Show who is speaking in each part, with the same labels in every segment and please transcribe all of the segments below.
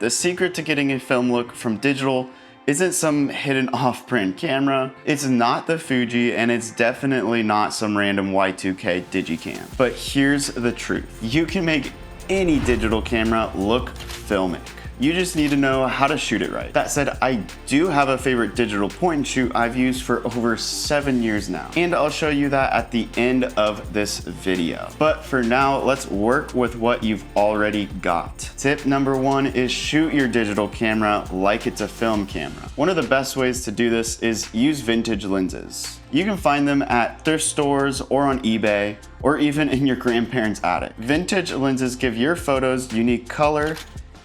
Speaker 1: The secret to getting a film look from digital isn't some hidden off-brand camera, it's not the Fuji, and it's definitely not some random Y2K digicam. But here's the truth. You can make any digital camera look filmic. You just need to know how to shoot it right. That said, I do have a favorite digital point and shoot I've used for over 7 years now, and I'll show you that at the end of this video. But for now, let's work with what you've already got. Tip number 1 is shoot your digital camera like it's a film camera. One of the best ways to do this is use vintage lenses. You can find them at thrift stores or on eBay, or even in your grandparents' attic. Vintage lenses give your photos unique color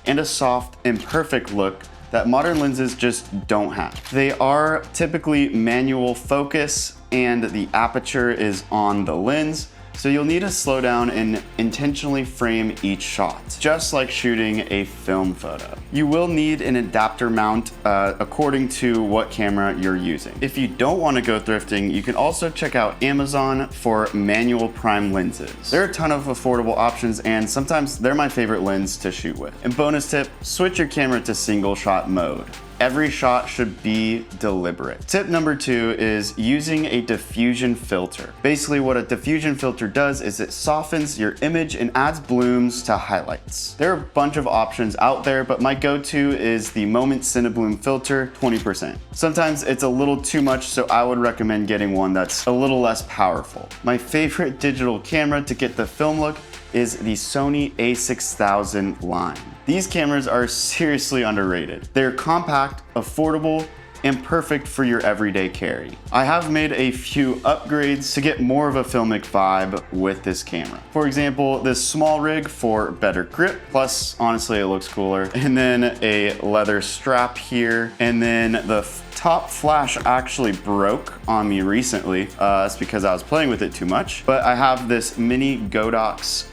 Speaker 1: and a soft and perfect look that modern lenses just don't have. They are typically manual focus and the aperture is on the lens, so you'll need to slow down and intentionally frame each shot, just like shooting a film photo. You will need an adapter mount according to what camera you're using. If you don't want to go thrifting, you can also check out Amazon for manual prime lenses. There are a ton of affordable options, and sometimes they're my favorite lens to shoot with. And bonus tip, switch your camera to single shot mode. Every shot should be deliberate. Tip number 2 is using a diffusion filter. Basically what a diffusion filter does is it softens your image and adds blooms to highlights. There are a bunch of options out there, but my go-to is the Moment Cinebloom filter 20%. Sometimes it's a little too much, so I would recommend getting one that's a little less powerful. My favorite digital camera to get the film look is the Sony a6000 line. These cameras are seriously underrated. They're compact, affordable, and perfect for your everyday carry. I have made a few upgrades to get more of a filmic vibe with this camera. For example, this small rig for better grip, plus honestly it looks cooler, and then a leather strap here, and then the top flash actually broke on me recently. That's because I was playing with it too much, but I have this mini GODUX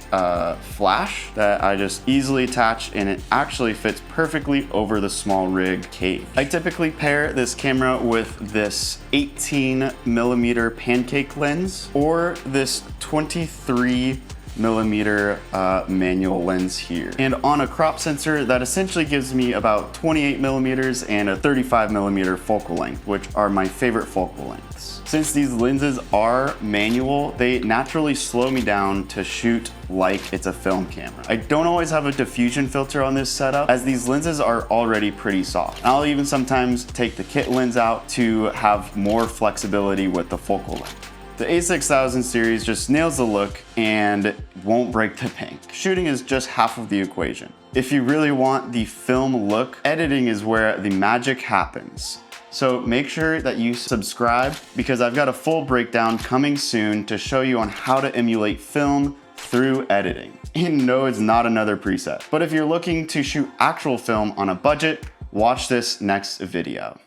Speaker 1: flash that I just easily attach, and it actually fits perfectly over the small rig cage. I typically pair this camera with this 18mm pancake lens or this 23mm manual lens here, and on a crop sensor that essentially gives me about 28mm and a 35mm focal length, which are my favorite focal lengths. Since these lenses are manual, they naturally slow me down to shoot like it's a film camera. I don't always have a diffusion filter on this setup, as these lenses are already pretty soft. I'll even sometimes take the kit lens out to have more flexibility with the focal length. The a6000 series just nails the look and won't break the bank. Shooting is just half of the equation. If you really want the film look, editing is where the magic happens. So make sure that you subscribe, because I've got a full breakdown coming soon to show you on how to emulate film through editing. And no, it's not another preset. But if you're looking to shoot actual film on a budget, watch this next video.